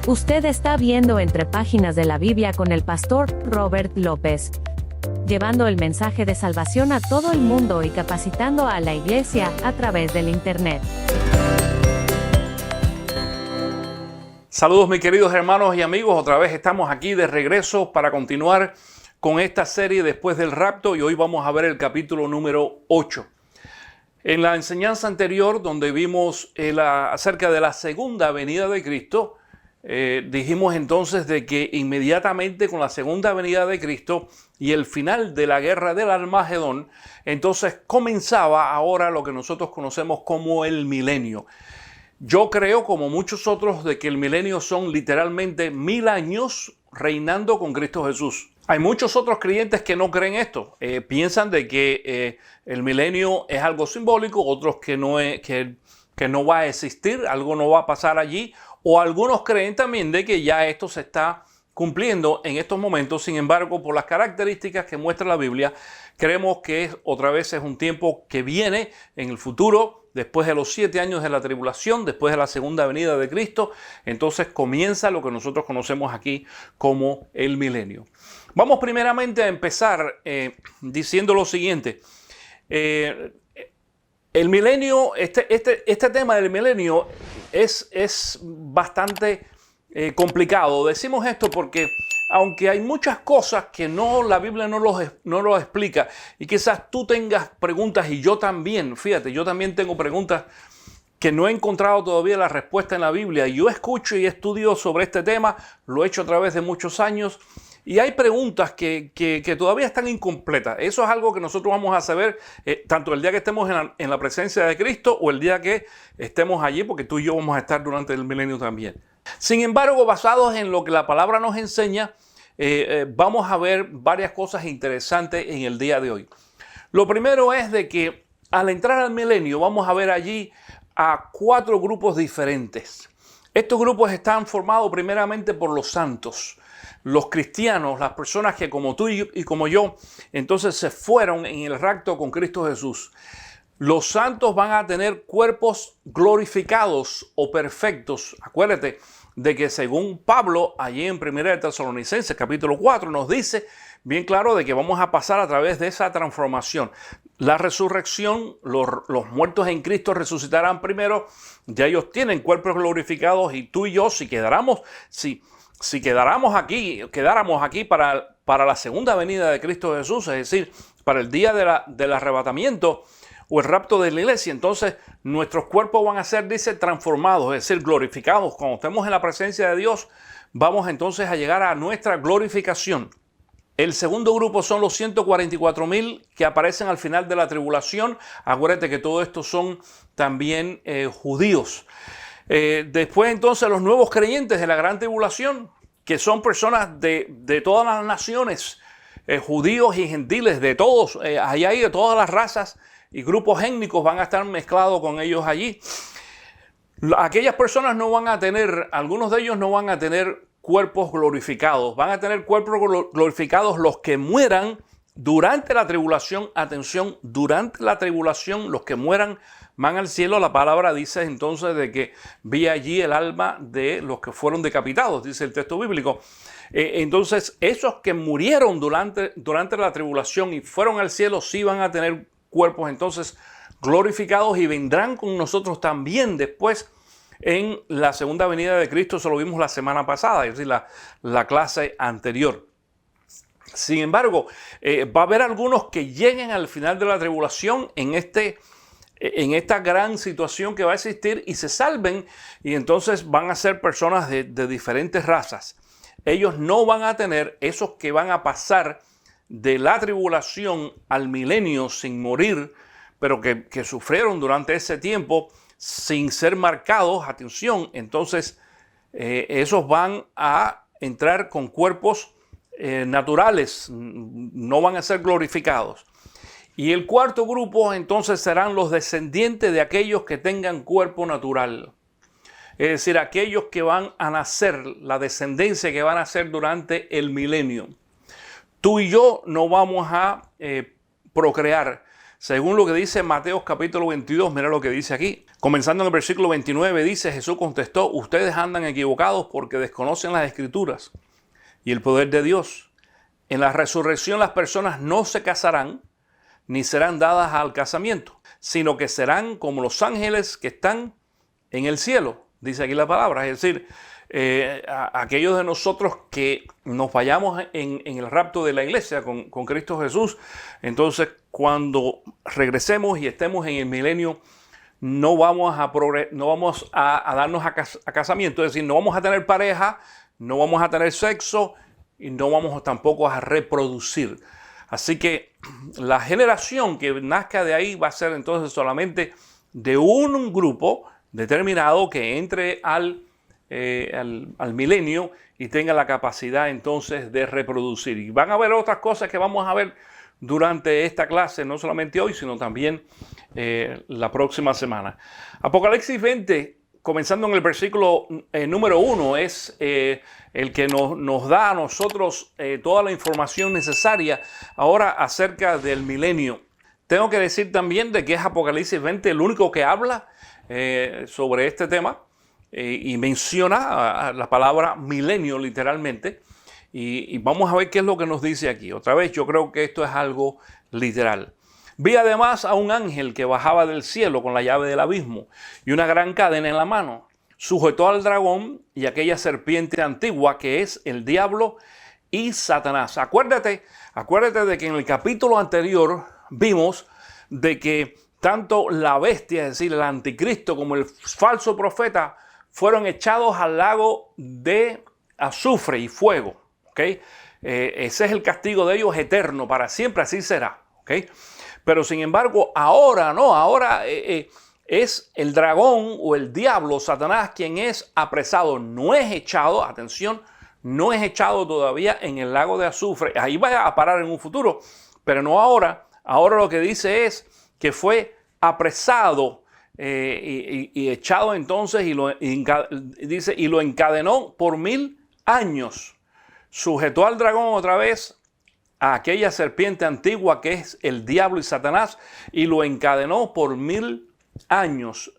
Usted está viendo Entre Páginas de la Biblia con el pastor Robert López, llevando el mensaje de salvación a todo el mundo y capacitando a la iglesia a través del Internet. Saludos mis queridos hermanos y amigos, otra vez estamos aquí de regreso para continuar con esta serie después del rapto y hoy vamos a ver el capítulo número 8. En la enseñanza anterior, donde vimos acerca de la segunda venida de Cristo, dijimos entonces de que inmediatamente con la segunda venida de Cristo y el final de la guerra del Armagedón, entonces comenzaba ahora lo que nosotros conocemos como el milenio. Yo creo, como muchos otros, de que el milenio son literalmente 1000 años reinando con Cristo Jesús. Hay muchos otros creyentes que no creen esto. Piensan de que el milenio es algo simbólico, otros que no va a existir, algo no va a pasar allí. O algunos creen también de que ya esto se está cumpliendo en estos momentos. Sin embargo, por las características que muestra la Biblia, creemos que otra vez es un tiempo que viene en el futuro, después de los 7 años de la tribulación, después de la segunda venida de Cristo. Entonces comienza lo que nosotros conocemos aquí como el milenio. Vamos primeramente a empezar diciendo lo siguiente. El milenio, este tema del milenio es bastante complicado. Decimos esto porque aunque hay muchas cosas que la Biblia no lo explica y quizás tú tengas preguntas y yo también, fíjate, yo también tengo preguntas que no he encontrado todavía la respuesta en la Biblia. Yo escucho y estudio sobre este tema, lo he hecho a través de muchos años. Y hay preguntas que todavía están incompletas. Eso es algo que nosotros vamos a saber tanto el día que estemos en la presencia de Cristo o el día que estemos allí, porque tú y yo vamos a estar durante el milenio también. Sin embargo, basados en lo que la palabra nos enseña, vamos a ver varias cosas interesantes en el día de hoy. Lo primero es de que al entrar al milenio vamos a ver allí a 4 grupos diferentes. Estos grupos están formados primeramente por los santos. Los cristianos, las personas que como tú y como yo, entonces se fueron en el rapto con Cristo Jesús. Los santos van a tener cuerpos glorificados o perfectos. Acuérdate de que según Pablo, allí en 1 de Tesalonicenses, capítulo 4, nos dice bien claro de que vamos a pasar a través de esa transformación. La resurrección, los muertos en Cristo resucitarán primero. Ya ellos tienen cuerpos glorificados y tú y yo, si quedáramos aquí para la segunda venida de Cristo Jesús, es decir, para el día del arrebatamiento o el rapto de la iglesia, entonces nuestros cuerpos van a ser, dice, transformados, es decir, glorificados. Cuando estemos en la presencia de Dios, vamos entonces a llegar a nuestra glorificación. El segundo grupo son los 144,000 que aparecen al final de la tribulación. Acuérdate que todo esto son también judíos. Después entonces los nuevos creyentes de la gran tribulación, que son personas de todas las naciones, judíos y gentiles, de todos, allá hay de todas las razas y grupos étnicos van a estar mezclados con ellos allí. Aquellas personas no van a tener, algunos de ellos no van a tener cuerpos glorificados, van a tener cuerpos glorificados los que mueran durante la tribulación. Atención, durante la tribulación los que mueran van al cielo. La palabra dice entonces de que vi allí el alma de los que fueron decapitados, dice el texto bíblico. Entonces esos que murieron durante la tribulación y fueron al cielo sí van a tener cuerpos entonces glorificados y vendrán con nosotros también después en la segunda venida de Cristo. Eso lo vimos la semana pasada, es decir, la clase anterior. Sin embargo, va a haber algunos que lleguen al final de la tribulación en esta gran situación que va a existir y se salven, y entonces van a ser personas de diferentes razas. Ellos no van a tener, esos que van a pasar de la tribulación al milenio sin morir, pero que sufrieron durante ese tiempo sin ser marcados, atención, entonces esos van a entrar con cuerpos naturales, no van a ser glorificados. Y el cuarto grupo entonces serán los descendientes de aquellos que tengan cuerpo natural. Es decir, aquellos que van a nacer, la descendencia que van a nacer durante el milenio. Tú y yo no vamos a procrear, según lo que dice Mateo capítulo 22, mira lo que dice aquí. Comenzando en el versículo 29 dice, Jesús contestó, ustedes andan equivocados porque desconocen las Escrituras y el poder de Dios. En la resurrección las personas no se casarán ni serán dadas al casamiento, sino que serán como los ángeles que están en el cielo, dice aquí la palabra. Es decir, aquellos de nosotros que nos vayamos en el rapto de la iglesia con Cristo Jesús, entonces cuando regresemos y estemos en el milenio, no vamos a darnos a casamiento, es decir, no vamos a tener pareja, no vamos a tener sexo y no vamos tampoco a reproducir. Así que la generación que nazca de ahí va a ser entonces solamente de un grupo determinado que entre al milenio y tenga la capacidad entonces de reproducir. Y van a haber otras cosas que vamos a ver durante esta clase, no solamente hoy, sino también la próxima semana. Apocalipsis 20, comenzando en el versículo número 1, es el que nos da a nosotros toda la información necesaria ahora acerca del milenio. Tengo que decir también de que es Apocalipsis 20 el único que habla sobre este tema y menciona la palabra milenio literalmente. Y vamos a ver qué es lo que nos dice aquí. Otra vez, yo creo que esto es algo literal. Vi además a un ángel que bajaba del cielo con la llave del abismo y una gran cadena en la mano. Sujetó al dragón y aquella serpiente antigua que es el diablo y Satanás. Acuérdate de que en el capítulo anterior vimos de que tanto la bestia, es decir, el anticristo, como el falso profeta fueron echados al lago de azufre y fuego. ¿Okay? Ese es el castigo de ellos eterno, para siempre así será. ¿Okay? Pero sin embargo, ahora no, ahora es el dragón o el diablo, Satanás, quien es apresado, no es echado, atención, no es echado todavía en el lago de azufre. Ahí va a parar en un futuro, pero no ahora. Ahora lo que dice es que fue apresado y echado entonces y lo encadenó por 1000 años. Sujetó al dragón otra vez, a aquella serpiente antigua que es el diablo y Satanás, y lo encadenó por 1000 años.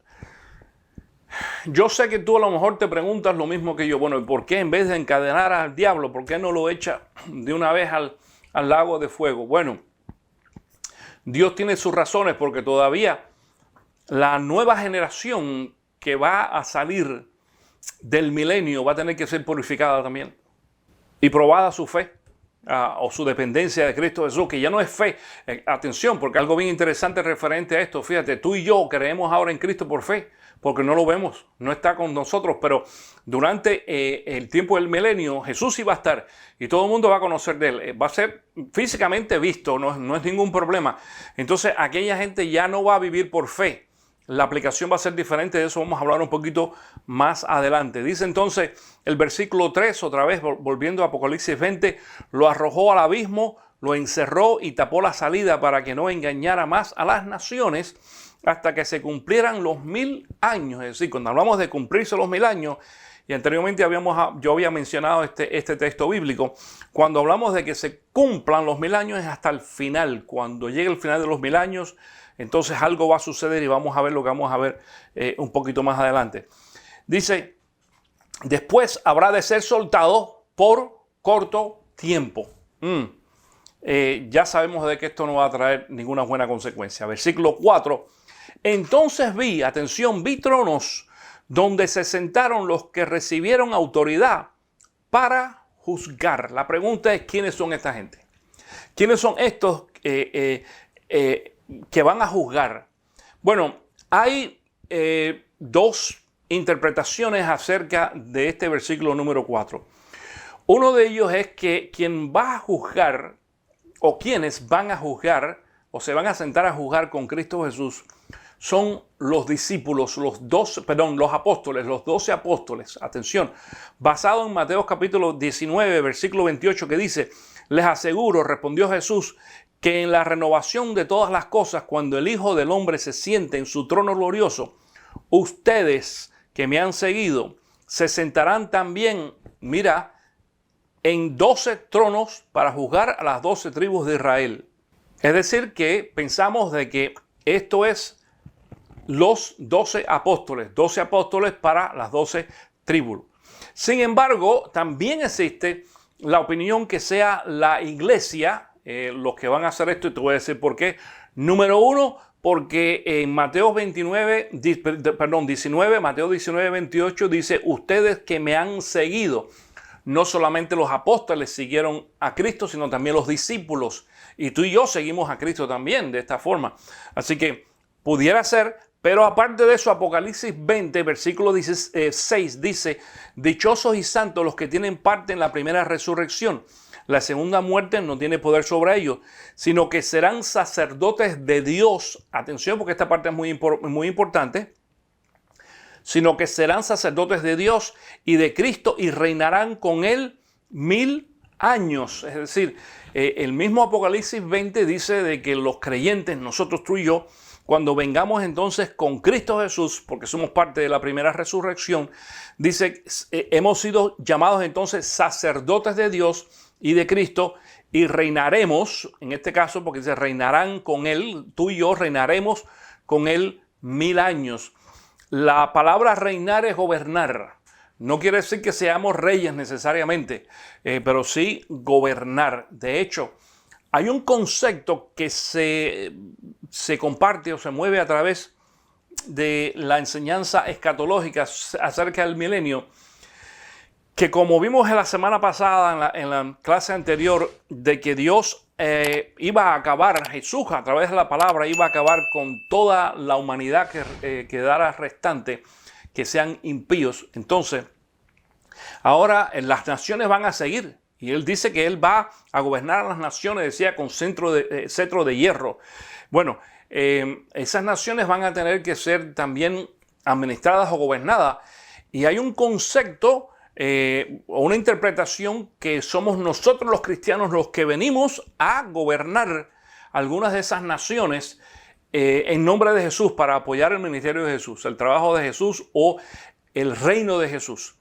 Yo sé que tú a lo mejor te preguntas lo mismo que yo. Bueno, ¿y por qué en vez de encadenar al diablo, por qué no lo echa de una vez al lago de fuego? Bueno, Dios tiene sus razones, porque todavía la nueva generación que va a salir del milenio va a tener que ser purificada también y probada su fe o su dependencia de Cristo Jesús, que ya no es fe. Atención, porque algo bien interesante referente a esto. Fíjate, tú y yo creemos ahora en Cristo por fe, porque no lo vemos, no está con nosotros, pero durante el tiempo del milenio Jesús sí va a estar y todo el mundo va a conocer de él, va a ser físicamente visto, no es ningún problema. Entonces aquella gente ya no va a vivir por fe. La aplicación va a ser diferente, de eso vamos a hablar un poquito más adelante. Dice entonces el versículo 3, otra vez volviendo a Apocalipsis 20, lo arrojó al abismo, lo encerró y tapó la salida para que no engañara más a las naciones hasta que se cumplieran los 1000 años. Es decir, cuando hablamos de cumplirse los 1000 años, y anteriormente yo había mencionado este texto bíblico, cuando hablamos de que se cumplan los 1000 años es hasta el final. Cuando llegue el final de los 1000 años, entonces algo va a suceder y vamos a ver lo que vamos a ver un poquito más adelante. Dice, después habrá de ser soltado por corto tiempo. Ya sabemos de que esto no va a traer ninguna buena consecuencia. Versículo 4. Entonces vi tronos donde se sentaron los que recibieron autoridad para juzgar. La pregunta es, ¿quiénes son esta gente? ¿Quiénes son estos que van a juzgar? Bueno, hay dos interpretaciones acerca de este versículo número 4. Uno de ellos es que quien va a juzgar, o quienes van a juzgar, o se van a sentar a juzgar con Cristo Jesús, son los discípulos, los 12 apóstoles. Atención, basado en Mateo capítulo 19, versículo 28, que dice, les aseguro, respondió Jesús, que en la renovación de todas las cosas, cuando el Hijo del Hombre se siente en su trono glorioso, ustedes que me han seguido se sentarán también, mira, en 12 tronos para juzgar a las 12 tribus de Israel. Es decir, que pensamos de que esto es los 12 apóstoles para las 12 tribus. Sin embargo, también existe la opinión que sea la iglesia los que van a hacer esto, y te voy a decir por qué. Número uno, porque en Mateo 19, 28 dice, ustedes que me han seguido. No solamente los apóstoles siguieron a Cristo, sino también los discípulos. Y tú y yo seguimos a Cristo también de esta forma. Así que pudiera ser, pero aparte de eso, Apocalipsis 20, versículo 16 dice, dichosos y santos los que tienen parte en la primera resurrección. La segunda muerte no tiene poder sobre ellos, sino que serán sacerdotes de Dios. Atención, porque esta parte es muy importante. Sino que serán sacerdotes de Dios y de Cristo y reinarán con él 1000 años. Es decir, el mismo Apocalipsis 20 dice de que los creyentes, nosotros tú y yo, cuando vengamos entonces con Cristo Jesús, porque somos parte de la primera resurrección, dice, hemos sido llamados entonces sacerdotes de Dios y de Cristo y reinaremos, en este caso, porque dice reinarán con él, tú y yo reinaremos con él 1000 años. La palabra reinar es gobernar. No quiere decir que seamos reyes necesariamente, pero sí gobernar. De hecho, hay un concepto que se comparte o se mueve a través de la enseñanza escatológica acerca del milenio, que como vimos en la semana pasada, en la clase anterior, de que Dios iba a acabar, Jesús a través de la palabra iba a acabar con toda la humanidad que quedara restante, que sean impíos. Entonces, ahora las naciones van a seguir. Y él dice que él va a gobernar a las naciones, decía, con cetro de hierro. Bueno, esas naciones van a tener que ser también administradas o gobernadas. Y hay un concepto o una interpretación que somos nosotros los cristianos los que venimos a gobernar algunas de esas naciones en nombre de Jesús para apoyar el ministerio de Jesús, el trabajo de Jesús o el reino de Jesús.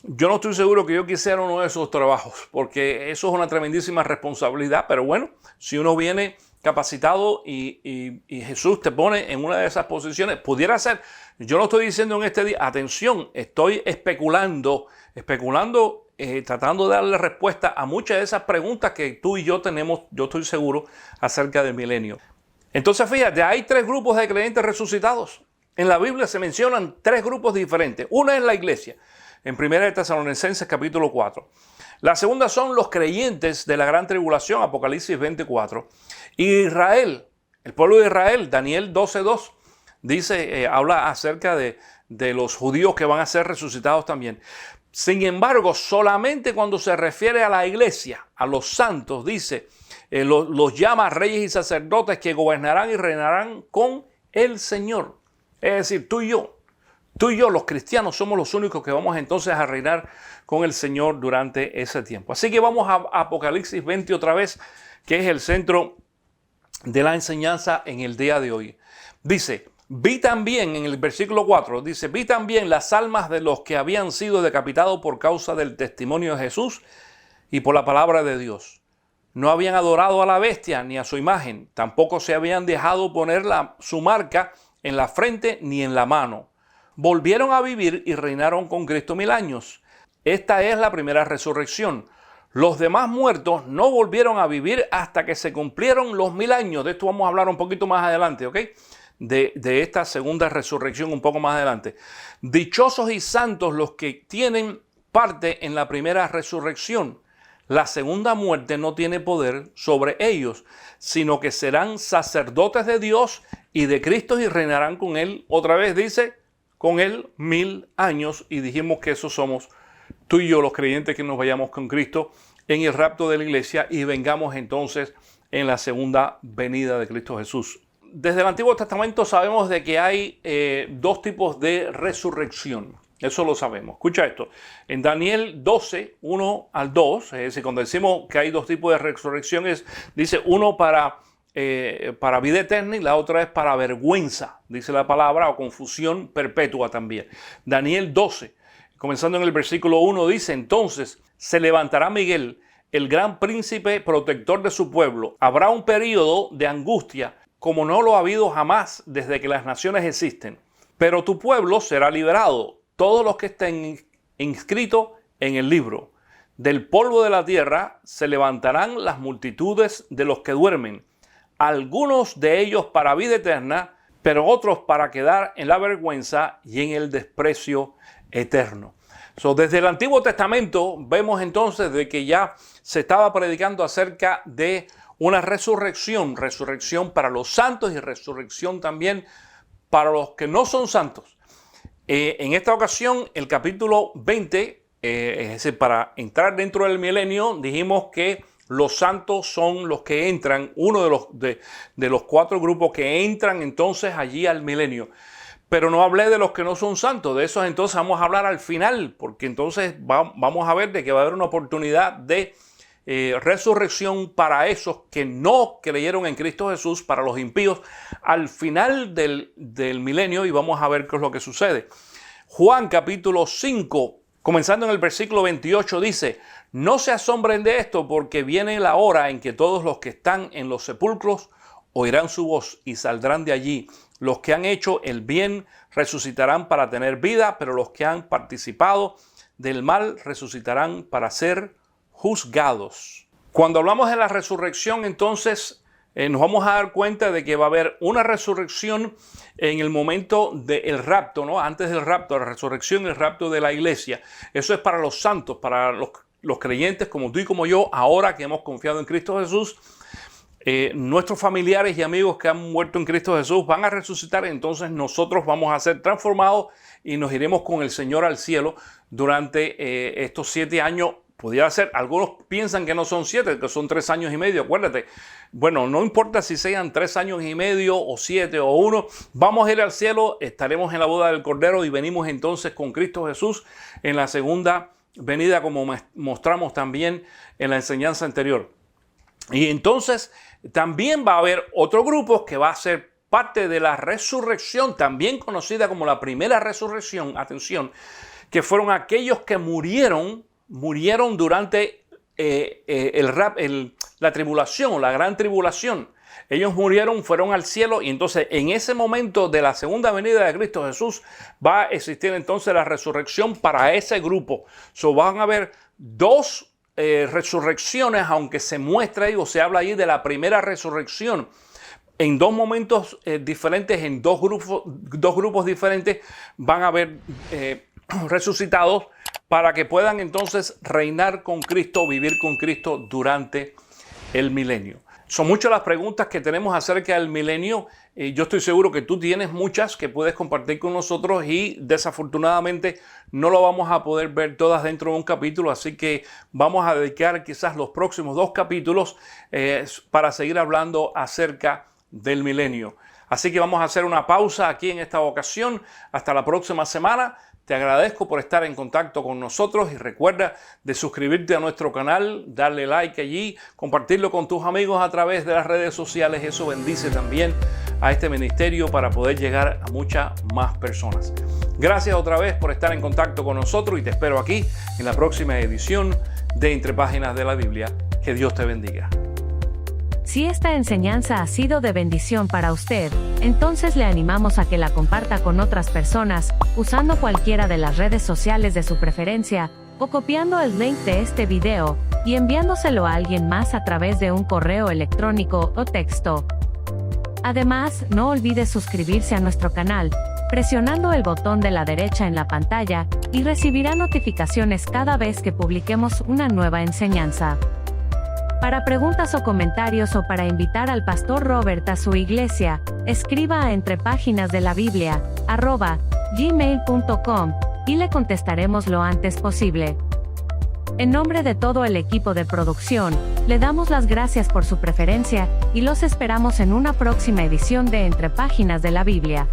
Yo no estoy seguro que yo quisiera uno de esos trabajos porque eso es una tremendísima responsabilidad, pero bueno, si uno viene capacitado y Jesús te pone en una de esas posiciones, pudiera ser. Yo no estoy diciendo en este día, atención, estoy especulando, tratando de darle respuesta a muchas de esas preguntas que tú y yo tenemos, yo estoy seguro, acerca del milenio. Entonces, fíjate, hay 3 grupos de creyentes resucitados. En la Biblia se mencionan 3 grupos diferentes. Una es la iglesia, en 1 Tesalonicenses capítulo 4. La segunda son los creyentes de la gran tribulación, Apocalipsis 24. Y Israel, el pueblo de Israel, Daniel 12:2. Dice, habla acerca de los judíos que van a ser resucitados también. Sin embargo, solamente cuando se refiere a la iglesia, a los santos, dice, los llama reyes y sacerdotes que gobernarán y reinarán con el Señor. Es decir, tú y yo, los cristianos, somos los únicos que vamos entonces a reinar con el Señor durante ese tiempo. Así que vamos a Apocalipsis 20 otra vez, que es el centro de la enseñanza en el día de hoy. Dice, vi también, en el versículo 4, dice, vi también las almas de los que habían sido decapitados por causa del testimonio de Jesús y por la palabra de Dios. No habían adorado a la bestia ni a su imagen, tampoco se habían dejado poner su marca en la frente ni en la mano. Volvieron a vivir y reinaron con Cristo 1000 años. Esta es la primera resurrección. Los demás muertos no volvieron a vivir hasta que se cumplieron los 1000 años. De esto vamos a hablar un poquito más adelante, ¿ok? De esta segunda resurrección un poco más adelante. Dichosos y santos los que tienen parte en la primera resurrección. La segunda muerte no tiene poder sobre ellos, sino que serán sacerdotes de Dios y de Cristo y reinarán con él. Otra vez dice, con él 1000 años. Y dijimos que esos somos tú y yo, los creyentes que nos vayamos con Cristo en el rapto de la iglesia y vengamos entonces en la segunda venida de Cristo Jesús. Desde el Antiguo Testamento sabemos de que hay 2 tipos de resurrección. Eso lo sabemos. Escucha esto. En Daniel 12, 1 al 2, es decir, cuando decimos que hay 2 tipos de resurrección, dice uno para vida eterna y la otra es para vergüenza, dice la palabra, o confusión perpetua también. Daniel 12, comenzando en el versículo 1, dice, entonces se levantará Miguel, el gran príncipe protector de su pueblo. Habrá un periodo de angustia como no lo ha habido jamás desde que las naciones existen. Pero tu pueblo será liberado, todos los que estén inscritos en el libro. Del polvo de la tierra se levantarán las multitudes de los que duermen, algunos de ellos para vida eterna, pero otros para quedar en la vergüenza y en el desprecio eterno. Desde el Antiguo Testamento vemos entonces de que ya se estaba predicando acerca de una resurrección para los santos y resurrección también para los que no son santos. En esta ocasión, el capítulo 20, es decir, para entrar dentro del milenio, dijimos que los santos son los que entran, uno de los 4 grupos que entran entonces allí al milenio. Pero no hablé de los que no son santos, de esos entonces vamos a hablar al final, porque entonces vamos a ver de que va a haber una oportunidad de resurrección para esos que no creyeron en Cristo Jesús, para los impíos, al final del milenio, y vamos a ver qué es lo que sucede. Juan capítulo 5, comenzando en el versículo 28, dice: no se asombren de esto, porque viene la hora en que todos los que están en los sepulcros oirán su voz y saldrán de allí. Los que han hecho el bien resucitarán para tener vida, pero los que han participado del mal resucitarán para ser juzgados. Cuando hablamos de la resurrección, entonces nos vamos a dar cuenta de que va a haber una resurrección en el momento del rapto, ¿no? Antes del rapto, la resurrección y el rapto de la iglesia. Eso es para los santos, para los creyentes como tú y como yo, ahora que hemos confiado en Cristo Jesús. Nuestros familiares y amigos que han muerto en Cristo Jesús van a resucitar, entonces nosotros vamos a ser transformados y nos iremos con el Señor al cielo durante estos 7 años. Pudiera ser, algunos piensan que no son 7, que son 3 años y medio, acuérdate. Bueno, no importa si sean 3 años y medio o 7 o 1, vamos a ir al cielo, estaremos en la boda del Cordero y venimos entonces con Cristo Jesús en la segunda venida, como mostramos también en la enseñanza anterior. Y entonces también va a haber otro grupo que va a ser parte de la resurrección, también conocida como la primera resurrección, atención, que fueron aquellos que murieron durante la tribulación o la gran tribulación. Ellos murieron, fueron al cielo, y entonces en ese momento de la segunda venida de Cristo Jesús va a existir entonces la resurrección para ese grupo. Van a haber 2 resurrecciones, aunque se muestra o se habla ahí de la primera resurrección en 2 momentos diferentes, en dos grupos diferentes van a haber resucitados para que puedan entonces reinar con Cristo, vivir con Cristo durante el milenio. Son muchas las preguntas que tenemos acerca del milenio. Yo estoy seguro que tú tienes muchas que puedes compartir con nosotros y desafortunadamente no lo vamos a poder ver todas dentro de un capítulo, así que vamos a dedicar quizás los próximos 2 capítulos para seguir hablando acerca del milenio. Así que vamos a hacer una pausa aquí en esta ocasión. Hasta la próxima semana. Te agradezco por estar en contacto con nosotros y recuerda de suscribirte a nuestro canal, darle like allí, compartirlo con tus amigos a través de las redes sociales. Eso bendice también a este ministerio para poder llegar a muchas más personas. Gracias otra vez por estar en contacto con nosotros y te espero aquí en la próxima edición de Entre Páginas de la Biblia. Que Dios te bendiga. Si esta enseñanza ha sido de bendición para usted, entonces le animamos a que la comparta con otras personas, usando cualquiera de las redes sociales de su preferencia, o copiando el link de este video, y enviándoselo a alguien más a través de un correo electrónico o texto. Además, no olvide suscribirse a nuestro canal, presionando el botón de la derecha en la pantalla, y recibirá notificaciones cada vez que publiquemos una nueva enseñanza. Para preguntas o comentarios o para invitar al Pastor Robert a su iglesia, escriba a entrepaginasdelabiblia@gmail.com y le contestaremos lo antes posible. En nombre de todo el equipo de producción, le damos las gracias por su preferencia y los esperamos en una próxima edición de Entre Páginas de la Biblia.